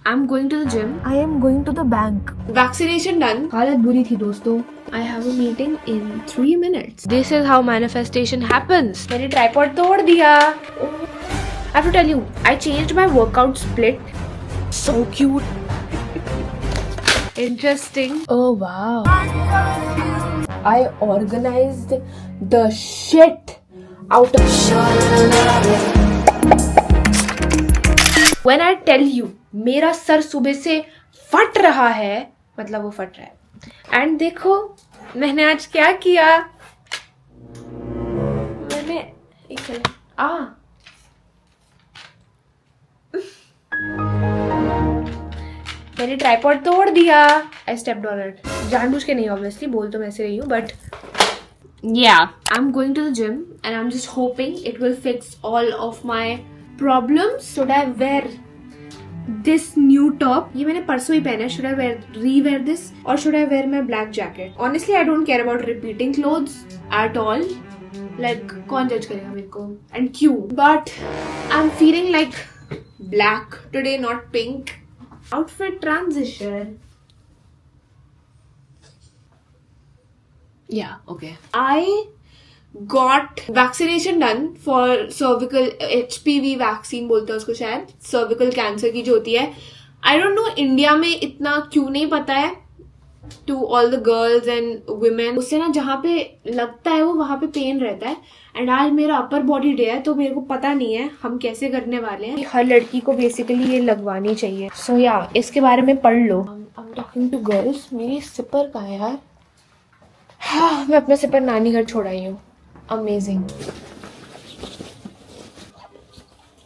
I'm going to the gym. I am going to the bank. Vaccination done. हालत बुरी थी दोस्तों. I have a meeting in 3 minutes. This is how manifestation happens. मैंने tripod तोड़ दिया. I have to tell you, I changed my workout split. So cute. Interesting. Oh wow. I organized the shit out of When I tell you, मेरा sir सुबह से फट रहा है, मतलब वो फट रहा है. एंड देखो मैंने आज क्या किया. मैंने मैंने ट्राइपॉड तोड़ दिया. I stepped on it. जानबूझ के नहीं, ऑब्वियसली बोल तो मैं ऐसे रही हूँ, but yeah, I'm going to the gym and I'm just hoping it will fix all of my problems. Should I wear this new top? ये मैंने परसों ही पहना है. Should I re-wear this or should I wear my black jacket? Honestly, I don't care about repeating clothes at all. Like कौन जज करेगा मेरे को and क्यों? But I'm feeling like black today, not pink. Outfit transition. Yeah, okay. I got vaccination done for cervical HPV vaccine बोलते हैं उसको शायद, cervical cancer की जो होती है. I don't know इंडिया में इतना क्यों नहीं पता है to all the girls and women. उससे ना जहाँ पे लगता है वो वहाँ पे पेन रहता है. एंड आज मेरा अपर बॉडी डे है तो मेरे को पता नहीं है हम कैसे करने वाले हैं. हर लड़की को बेसिकली ये लगवानी चाहिए. सो या इसके बारे में पढ़ लो. I'm talking to girls. मेरी सिपर कहाँ है यार? हाँ, मैं अपने सिपर नानी घर छोड़ आई हूँ. Amazing.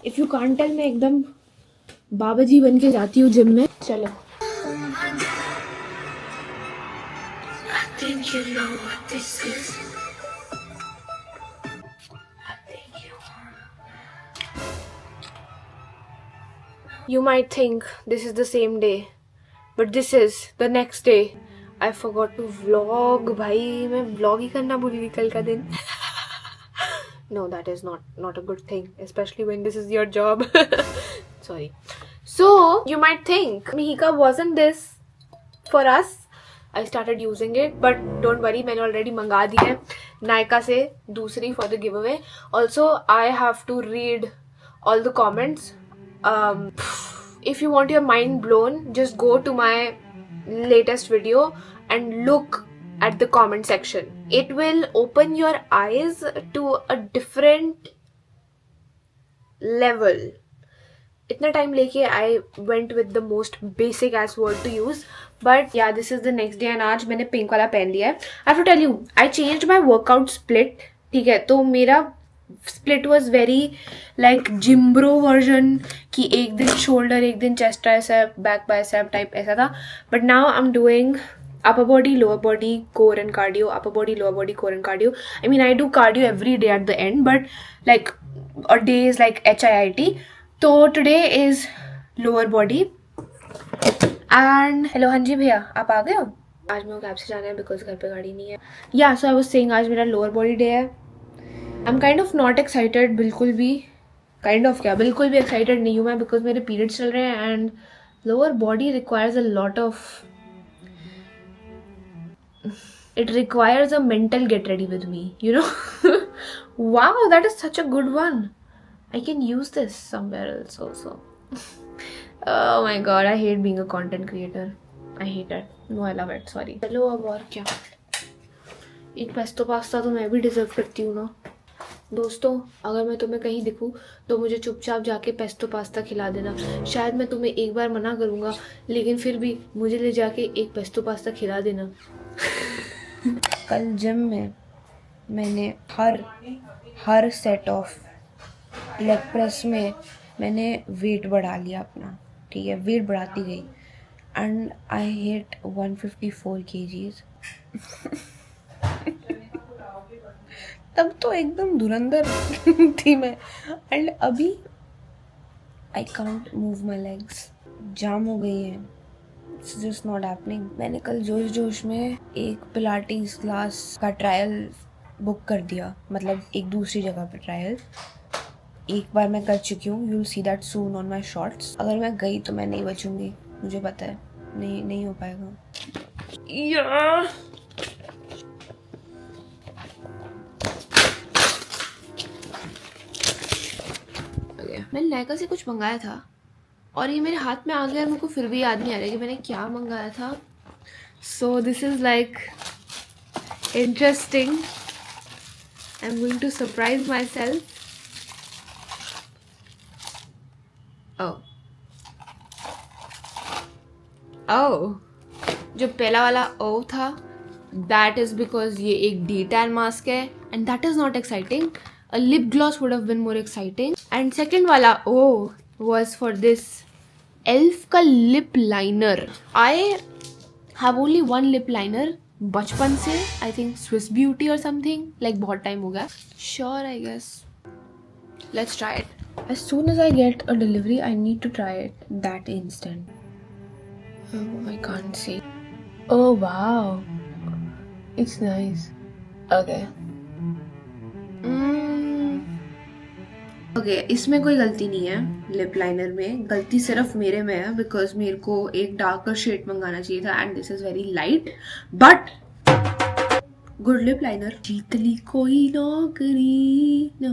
If you can't tell, मैं एकदम बाबा जी बन के जाती हूँ जिम में. चलो. You might think this is the same day, but this is the next day. I forgot to vlog. भाई मैं vlog ही करना भूल गई कल का दिन. No, that is not a good thing, especially when this is your job. Sorry. So you might think Mihika, wasn't this for us? I started using it, but don't worry, मैंने already मंगा दी है नायका से दूसरी for the giveaway. Also, I have to read all the comments. If you want your mind blown, just go to my latest video and look at the comment section. It will open your eyes to a different level. इतना time लेके I went with the most basic as word to use, but yeah, this is the next day and आज मैंने pink वाला पहन लिया है. I have to tell you, I changed my workout split. ठीक है, तो मेरा split was very like gym bro version की एक दिन शोल्डर, एक दिन chest tricep, back bicep type ऐसा था. But now I am doing upper body, lower body, core and cardio, upper body, lower body, core and cardio. I mean, I do cardio every day at the end, but like a day is like HIIT. So today is lower body. And hello हाँ जी भैया, आप आ गए हो? आज मेरे को cab से जाना है बिकॉज घर पे गाड़ी नहीं है. या सो आई वाज सेइंग आज मेरा लोअर बॉडी डे है. I am kind of not excited, बिल्कुल भी. काइंड ऑफ क्या, बिल्कुल भी एक्साइटेड नहीं हूँ मैं बिकॉज मेरे पीरियड्स चल रहे हैं and lower body requires a lot of, it requires a mental get ready with me, you know. Wow, that is such a good one. I can use this somewhere else also. Oh my god, I hate being a content creator. I hate it. No, I love it. Sorry. चलो अब और क्या, एक pesto pasta तो मैं भी deserve करती हूँ ना. दोस्तों, अगर मैं तुम्हें कहीं दिखूं तो मुझे चुपचाप जाके पेस्टो पास्ता खिला देना. शायद मैं तुम्हें एक बार मना करूँगा, लेकिन फिर भी मुझे ले जाके एक पेस्टो पास्ता खिला देना. कल जिम में मैंने हर सेट ऑफ लेग प्रेस में मैंने वेट बढ़ा लिया अपना. ठीक है, वेट बढ़ाती गई एंड आई हिट 154 kgs. तब तो एकदम धुरंधर थी मैं. एंड अभी I can't move my legs, जाम हो गई है. It's just not happening. मैंने कल जोश में एक पिलाटीज क्लास का ट्रायल बुक कर दिया, मतलब एक दूसरी जगह पे ट्रायल. एक बार मैं कर चुकी हूँ, you will see that soon on my shorts. अगर मैं गई तो मैं नहीं बचूंगी, मुझे पता है, नहीं हो पाएगा। या मैंने नायका से कुछ मंगाया था और ये मेरे हाथ में आ गया, मेरे को फिर भी याद नहीं आ रहा कि मैंने क्या मंगाया था। So this is like interesting. I am going to surprise myself. ओ जो पहला वाला ओ था, दैट इज बिकॉज ये एक डी टैन मास्क है and that is not exciting. A lip gloss would have been more exciting. And second wala was for this elf ka lip liner. I have only one lip liner बचपन से, I think Swiss Beauty or something, like बहुत time हो गया. Sure, I guess. Let's try it. As soon as I get a delivery, I need to try it that instant. Oh, I can't see. Oh wow, it's nice. Okay. Okay इसमें कोई गलती नहीं है, lip liner में गलती सिर्फ मेरे में है बिकॉज मेरे को एक डार्कर शेड मंगाना चाहिए था and this is very light but good lip liner. जीत ली कोई नौकरी, नो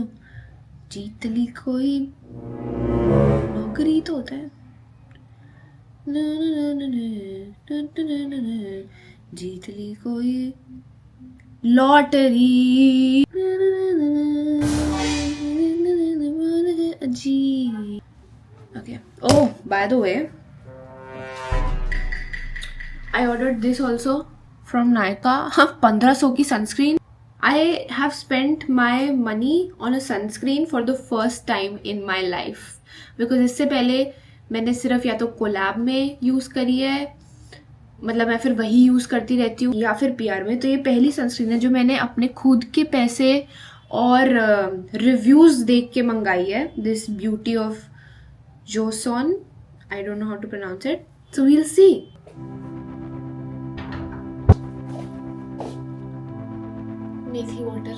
जीत ली कोई नौकरी तो होता है, जीत ली कोई लॉटरी जी। Okay. Oh, by the way, I ordered this also from Nykaa. 1500 की sunscreen. I have spent my money on a sunscreen for the first time in my life. Because इससे पहले मैंने सिर्फ या तो कोलैब में यूज़ करी है, मतलब मैं फिर वही यूज़ करती रहती हूँ, या फिर PR में। तो ये पहली सनस्क्रीन है जो मैंने अपने खुद के पैसे और रिव्यूज़ देख के मंगाई है। This beauty of Joseon, I don't know how to pronounce it, so we'll see. Methi water,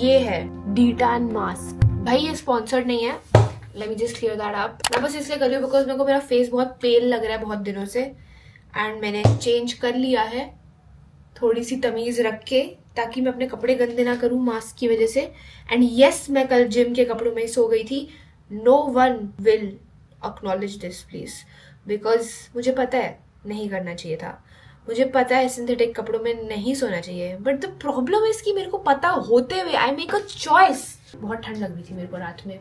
ये है डी टैन मास्क। भाई ये स्पॉन्सर्ड नहीं है, let me just clear that up. मैं बस इसलिए कर रही हूँ बिकॉज मेरे को मेरा फेस बहुत पेल लग रहा है बहुत दिनों से एंड मैंने चेंज कर लिया है थोड़ी सी तमीज रख के, ताकि मैं अपने कपड़े गंदे ना करूं मास्क की वजह से। एंड यस मैं कल जिम के कपड़ों में ही सो गई थी। No one will acknowledge this please, because मुझे पता है नहीं करना चाहिए था, मुझे पता है सिंथेटिक कपड़ों में नहीं सोना चाहिए, बट द प्रॉब्लम इज कि मेरे को पता होते हुए आई मेक अ चॉइस। बहुत ठंड लग रही थी मेरे को रात में।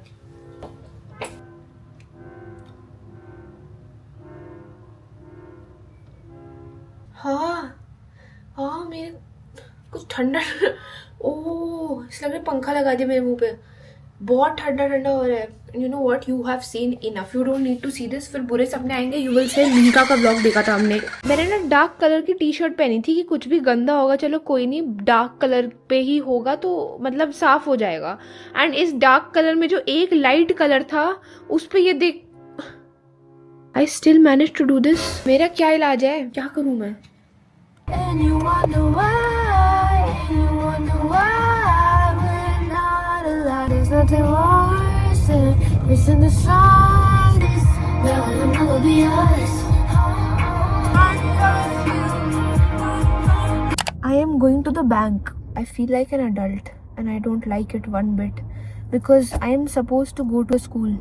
हाँ मेरे कुछ ठंडा ओह इस लग रहा है पंखा लगा दिया मेरे मुंह पे, बहुत ठंडा ठंडा हो रहा है। You know what, you have seen enough, you don't need to see this. फिर बुरे सपने आएंगे, यू विल से लिंका का ब्लॉग देखा था हमने। मैंने ना डार्क कलर की टी शर्ट पहनी थी कि कुछ भी गंदा होगा चलो कोई नहीं, डार्क कलर पे ही होगा तो मतलब साफ हो जाएगा। एंड इस डार्क कलर में जो एक लाइट कलर था उस पर ये देख, I still manage to do this. मेरा क्या इलाज है, क्या करूं मैं? And you wonder why we're not alive. There's nothing worse than missing the sun. That will never be us. I am going to the bank. I feel like an adult and I don't like it one bit because I am supposed to go to school.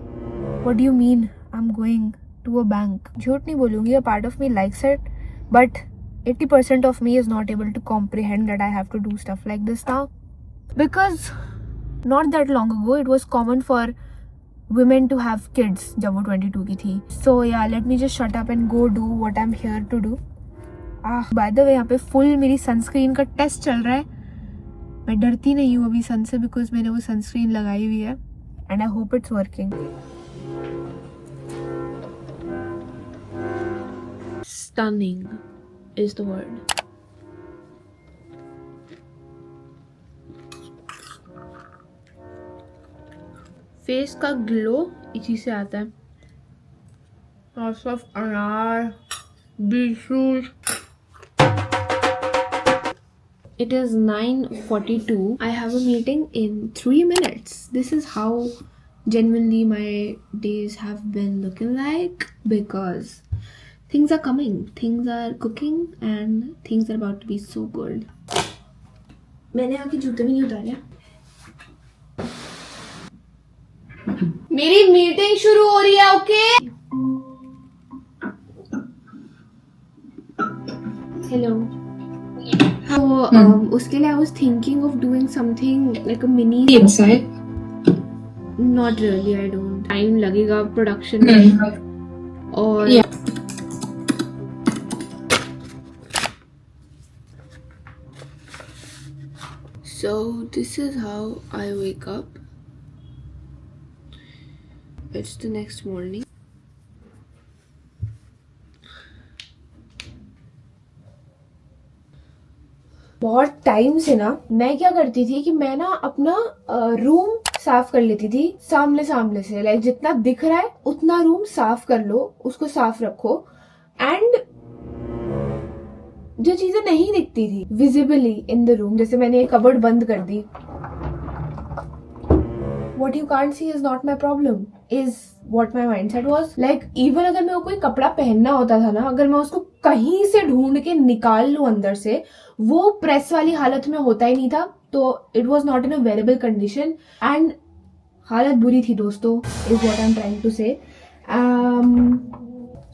What do you mean I'm going to a bank? झूठ नहीं बोलूँगी, a part of me likes it, but 80% of me is not able to comprehend that I have to do stuff like this now. Because not that long ago it was common for women to have kids जब वो 22 की थी. So yeah, let me just shut up and go do what I'm here to do. By the way यहाँ पे full मेरी sunscreen का test चल रहा है। मैं डरती नहीं हूँ अभी सन से बिकॉज मैंने वो सनस्क्रीन लगाई हुई है and I hope it's working. Stunning is the word. Face का ग्लो इसी से आता है, और सब अनार बीसूस It is 9:42. I have a meeting in 3 minutes. This is how genuinely my days have been looking like, because things are coming, things are cooking, and things are about to be so good. मैंने आके जूते भी नहीं उतारे. मेरी meeting शुरू हो रही है. ओके. हेलो. So उसके लिए I was thinking of doing something like a mini inside. Not really, I don't. Time लगेगा production में. और Yeah. So this is how I wake up. It's the next morning. बहुत time से ना मैं क्या करती थी कि मैं ना अपना रूम साफ कर लेती थी सामने सामने से. लाइक जितना दिख रहा है उतना रूम साफ कर लो, उसको साफ रखो. एंड जो चीजें नहीं दिखती थी विजिबली इन द रूम, जैसे मैंने एक कबर्ड बंद कर दी. What you can't see is not my problem, is what my mindset was. Like even अगर मेरे को कोई कपड़ा पहनना होता था ना, अगर मैं उसको कहीं से ढूंढ के निकाल लूं अंदर से, वो प्रेस वाली हालत में होता ही नहीं था. तो it was not in a wearable condition and हालत बुरी थी दोस्तों, is what I'm trying to say.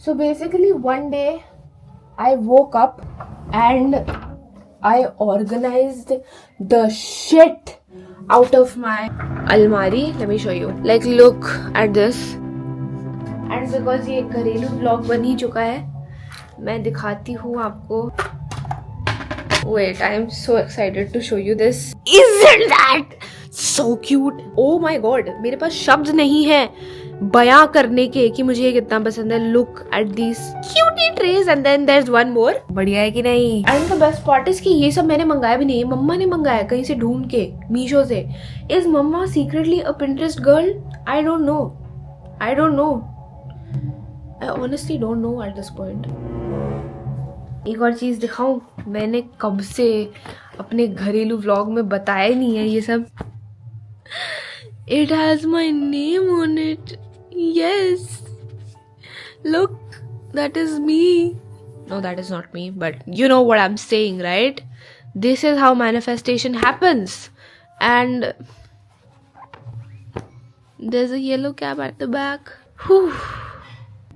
So basically one day I woke up and I organized the shit out of my almari. Let me show you. Like look at this. And because ये घरेलू vlog बन ही चुका है, मैं दिखाती हूँ आपको. Wait, I am so excited to show you this. Isn't that so cute? Oh my god, मेरे पास शब्द नहीं है बयां करने के कि मुझे ये कितना पसंद है. Look at these cutie trays and then there's one more. बढ़िया है कि नहीं? And the best part is कि ये सब मैंने मंगाया भी नहीं, मम्मा ने मंगाया कहीं से ढूंढ के, मीशो से. Is mamma secretly a Pinterest girl? I don't know. I honestly don't know at this point. एक और चीज दिखाऊं, मैंने कब से अपने घरेलू व्लॉग में बताया नहीं है ये सब. It has my name on it. Yes. Look, that is me. No, that is not me, but you know what I'm saying, right? This is how manifestation happens. And there's a yellow cab at the back. Whew.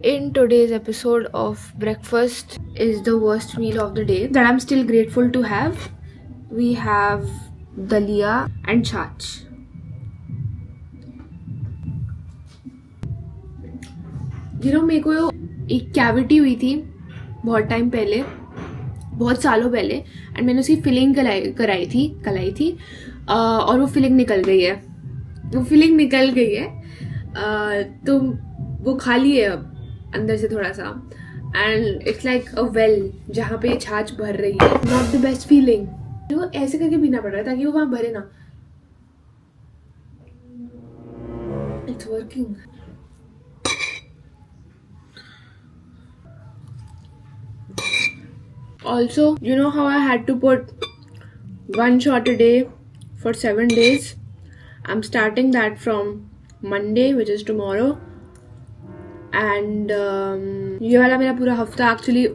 In today's episode of breakfast is the worst meal of the day that I'm still grateful to have. We have dalia and chach. You know, मेरे को एक cavity हुई थी बहुत time पहले, बहुत सालों पहले, एंड मैंने उसकी फिलिंग कराई थी और वो फिलिंग निकल गई है. तो वो खाली है अब अंदर से थोड़ा सा, and it's like a well जहाँ पे छाछ भर रही है. Not the best feeling. तो ऐसे करके पीना पड़ रहा है ताकि वो वहां भरे ना. It's working. Also, you know how I had to put 1 shot a day for 7 days? I'm starting that from Monday, which is tomorrow. And ये वाला मेरा पूरा हफ्ता एक्चुअली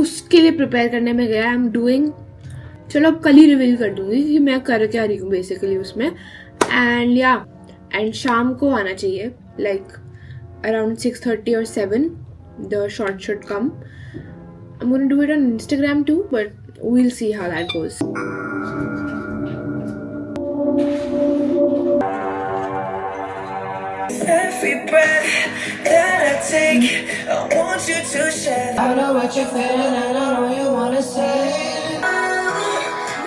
उसके लिए प्रिपेयर करने में गया. आई एम डूइंग, चलो अब कल ही रिवील कर दूंगी कि मैं कर क्या रही हूँ बेसिकली उसमें. एंड शाम को आना चाहिए, like around 6:30 or 7 the shot should come. I'm going to do it on Instagram too, but we'll see how that goes. Every breath that I take, I want you to share. I know what you're feeling and I know you wanna say.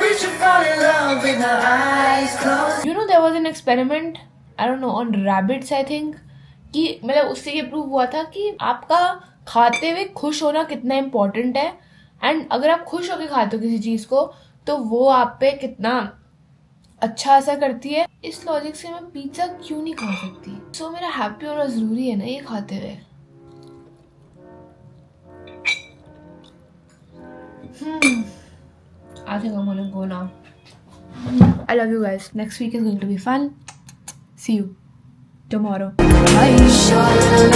We should fall in love with our eyes closed. You know, there was an experiment, I don't know, on rabbits I think, कि मतलब उससे ये prove हुआ था कि आपका खाते हुए खुश होना कितना इम्पोर्टेंट है. एंड अगर आप खुश होकर खाते हो किसी चीज को तो वो आप पे कितना अच्छा असर करती है. इस लॉजिक से मैं पिज्जा क्यों नहीं खा सकती? सो मेरा हैप्पी होना जरूरी है ना ये खाते हुए. I think I'm gonna go now. I love you guys. Next week is going to be fun. See you tomorrow. Bye.